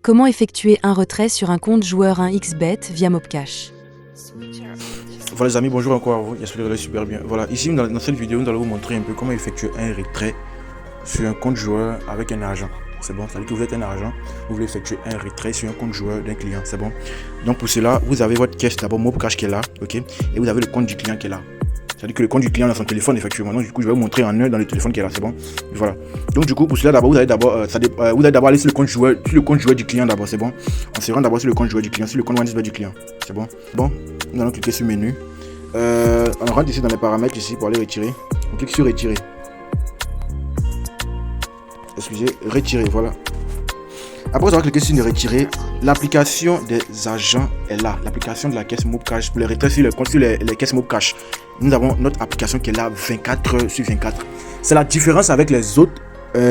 Comment effectuer un retrait sur un compte joueur 1xBet via Mobcash? Voilà les amis, bonjour encore à vous, j'espère que vous allez super bien. Voilà, ici dans cette vidéo, nous allons vous montrer un peu comment effectuer un retrait sur un compte joueur avec un agent. C'est bon, c'est-à-dire que vous êtes un agent, vous voulez effectuer un retrait sur un compte joueur d'un client, c'est bon. Donc pour cela, vous avez votre caisse d'abord Mobcash qui est là, ok, et vous avez le compte du client qui est là. C'est-à-dire que le compte du client dans son téléphone, effectivement. Donc, du coup, je vais vous montrer en un dans le téléphone qui est là, c'est bon. Voilà. Donc, du coup, pour cela, d'abord, vous allez d'abord aller sur le compte joueur, du client d'abord, c'est bon. On se rend d'abord sur le compte joueur du client, sur le compte OneXBet du client, c'est bon. Bon, nous allons cliquer sur menu. On rentre ici dans les paramètres ici pour aller retirer. On clique sur retirer. Excusez, retirer, voilà. Après avoir cliqué sur retirer, l'application des agents est là. L'application de la caisse Mobcash pour les retraits sur les caisses Mobcash. Nous avons notre application qui est là 24 heures sur 24. C'est la différence avec les autres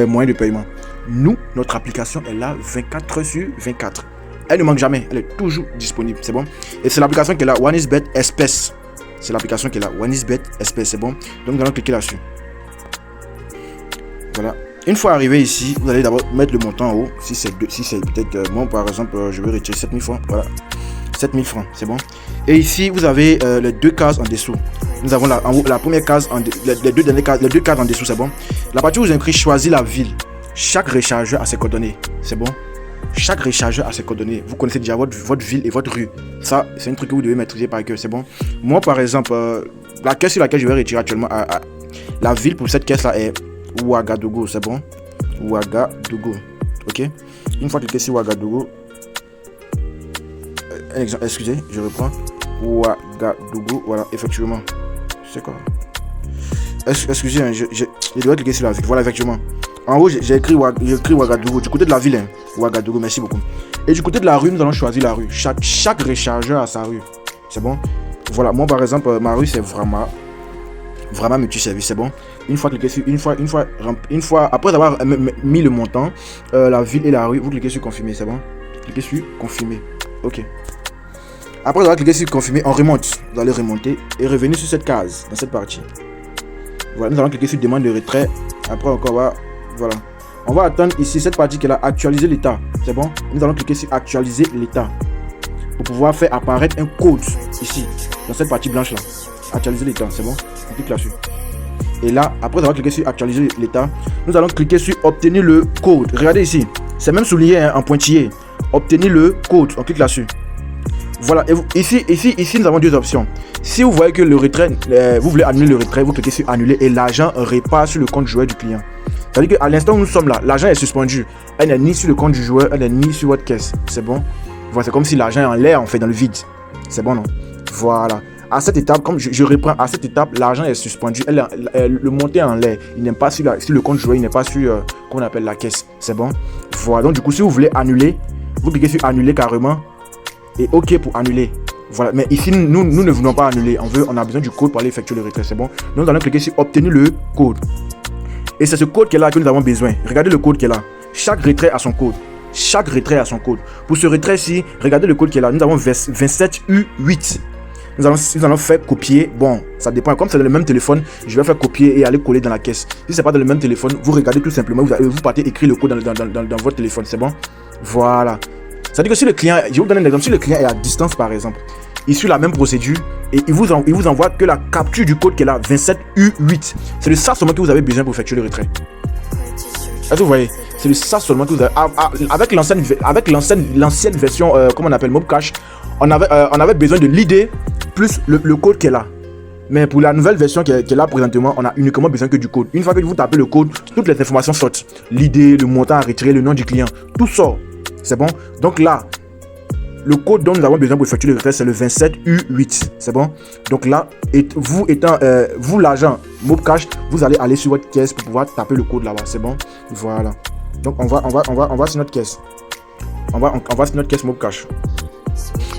moyens de paiement. Nous, notre application est là 24 heures sur 24. Elle ne manque jamais, elle est toujours disponible, c'est bon. Et c'est l'application qui est là OneXBet Express. C'est l'application qui est là OneXBet Express, c'est bon. Donc nous allons cliquer là-dessus. Voilà. Une fois arrivé ici, vous allez d'abord mettre le montant en haut. Si c'est peut-être bon, par exemple, je vais retirer 7000 francs. Voilà, 7000 francs, c'est bon. Et ici, vous avez les deux cases en dessous. Nous avons en haut la première case, les deux cases en dessous, c'est bon. La partie où vous avez écrit choisir la ville. Chaque rechargeur a ses coordonnées, c'est bon. Chaque rechargeur a ses coordonnées. Vous connaissez déjà votre ville et votre rue. Ça, c'est un truc que vous devez maîtriser par cœur, c'est bon. Moi, par exemple, la caisse sur laquelle je vais retirer actuellement, la ville pour cette caisse-là est Ouagadougou, c'est bon. Ouagadougou, ok. Une fois cliqué sur Ouagadougou, excusez, je reprends. Ouagadougou, voilà, effectivement. C'est quoi? Excusez, hein, je dois cliquer sur la ville, voilà, effectivement. En haut, j'ai écrit Ouagadougou, du côté de la ville, hein. Ouagadougou, merci beaucoup. Et du côté de la rue, nous allons choisir la rue. Chaque rechargeur a sa rue, c'est bon. Voilà, moi par exemple, ma rue c'est vraiment multi-service, c'est bon. Une fois après avoir mis le montant, la ville et la rue, vous cliquez sur confirmer, c'est bon. Cliquez sur confirmer, ok. Après avoir cliqué sur confirmer, on remonte. Vous allez remonter et revenir sur cette case, dans cette partie. Voilà, nous allons cliquer sur demande de retrait. Après encore, voilà. On va attendre ici cette partie qui est là, actualiser l'état, c'est bon. Nous allons cliquer sur actualiser l'état pour pouvoir faire apparaître un code ici, dans cette partie blanche là. Actualiser l'état, c'est bon. On clique là-dessus. Et là, après avoir cliqué sur actualiser l'état, nous allons cliquer sur obtenir le code. Regardez ici, c'est même souligné en pointillé. Obtenir le code, on clique là-dessus. Voilà, et ici nous avons deux options. Si vous voyez que le retrait, vous voulez annuler le retrait, vous cliquez sur annuler et l'argent repart sur le compte joueur du client. C'est-à-dire qu'à l'instant où nous sommes là, l'argent est suspendu. Elle n'est ni sur le compte du joueur, elle n'est ni sur votre caisse. C'est bon. Voilà, c'est comme si l'argent est en l'air, en fait, dans le vide. C'est bon, non? Voilà. À cette étape, comme je reprends, à cette étape, l'argent est suspendu. Le montant est en l'air. Il n'est pas sur le compte joueur, il n'est pas sur, qu'on appelle la caisse. C'est bon. Voilà. Donc, du coup, si vous voulez annuler, vous cliquez sur annuler carrément. Et OK pour annuler. Voilà. Mais ici, nous ne voulons pas annuler. On a besoin du code pour aller effectuer le retrait. C'est bon. Donc, nous allons cliquer sur obtenir le code. Et c'est ce code qui est là que nous avons besoin. Regardez le code qui est là. Chaque retrait a son code. Chaque retrait a son code. Pour ce retrait-ci, regardez le code qui est là. Nous avons 27U8. Nous allons faire copier. Bon, ça dépend. Comme c'est dans le même téléphone, je vais faire copier et aller coller dans la caisse. Si c'est pas dans le même téléphone, vous regardez tout simplement. Vous partez écrire le code dans votre téléphone. C'est bon? Voilà. C'est-à-dire que si le client, je vais vous donner un exemple. Si le client est à distance, par exemple, il suit la même procédure et il vous envoie que la capture du code qui est là, 27U8. C'est de ça seulement que vous avez besoin pour effectuer le retrait. Est-ce que vous voyez? C'est de ça seulement que vous avez. Avec l'ancienne version, comment on appelle, Mobcash, on avait besoin de l'ID plus le code qui est là. Mais pour la nouvelle version qui est là présentement, on a uniquement besoin que du code. Une fois que vous tapez le code, toutes les informations sortent. L'ID, le montant à retirer, le nom du client, tout sort. C'est bon? Donc là, le code dont nous avons besoin pour effectuer le retrait, c'est le 27U8. C'est bon? Donc là, vous l'agent Mobcash, vous allez aller sur votre caisse pour pouvoir taper le code là-bas. C'est bon? Voilà. Donc on va sur notre caisse. On va sur notre caisse Mobcash.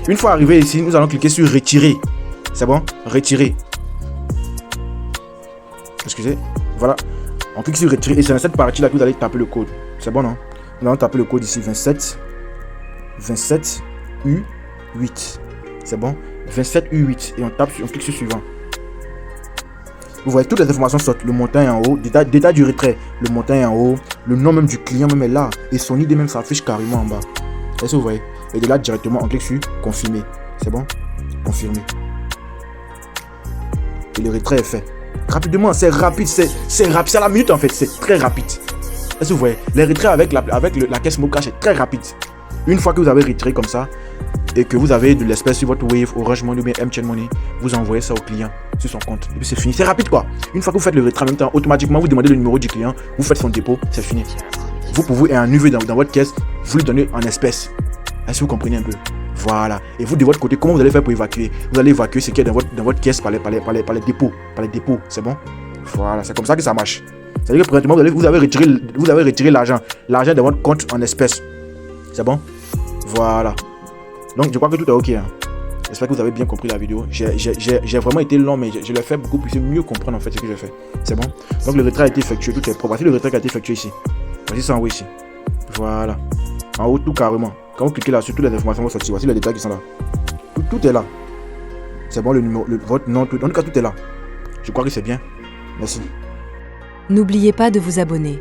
Une fois arrivé ici, nous allons cliquer sur retirer. C'est bon? Retirer. Excusez. Voilà. On clique sur retirer et c'est dans cette partie là que vous allez taper le code. C'est bon, non? Nous allons taper le code ici 27U8. C'est bon? 27U8 et on clique sur suivant. Vous voyez toutes les informations sortent. Le montant est en haut, détail du retrait. Le montant est en haut. Le nom même du client même est là. Et son ID même s'affiche carrément en bas. Est-ce que vous voyez? Et de là, directement, on clique sur confirmer. C'est bon? Confirmer. Et le retrait est fait. Rapidement, c'est rapide, c'est rapide. C'est à la minute en fait, c'est très rapide. Est-ce que vous voyez? Les retraits avec la caisse Mocash est très rapide. Une fois que vous avez retiré comme ça, et que vous avez de l'espèce sur votre Wave, Orange Money ou bien MTN Money, vous envoyez ça au client sur son compte. Et puis c'est fini. C'est rapide quoi. Une fois que vous faites le retrait en même temps, automatiquement vous demandez le numéro du client, vous faites son dépôt, c'est fini. Vous pouvez un niveau dans votre caisse, vous lui donnez en espèces. Est-ce que vous comprenez un peu? Voilà. Et vous de votre côté, comment vous allez faire pour évacuer? Vous allez évacuer ce qui est dans votre caisse par les dépôts. Par les dépôts. C'est bon? Voilà. C'est comme ça que ça marche. C'est-à-dire que présentement, vous avez retiré l'argent. L'argent de votre compte en espèces. C'est bon? Voilà. Donc je crois que tout est ok. Hein. J'espère que vous avez bien compris la vidéo. J'ai vraiment été long, mais je l'ai fait beaucoup pour mieux comprendre en fait ce que j'ai fait. C'est bon? Donc le retrait a été effectué. Tout est propre. Voici le retrait qui a été effectué ici. Voici ça en haut ici. Voilà. En haut, tout carrément. Quand vous cliquez là, sur toutes les informations vont sortir. Voici les détails qui sont là. Tout est là. C'est bon, le numéro, votre nom, tout. En tout cas, tout est là. Je crois que c'est bien. Merci. N'oubliez pas de vous abonner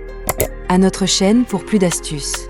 à notre chaîne pour plus d'astuces.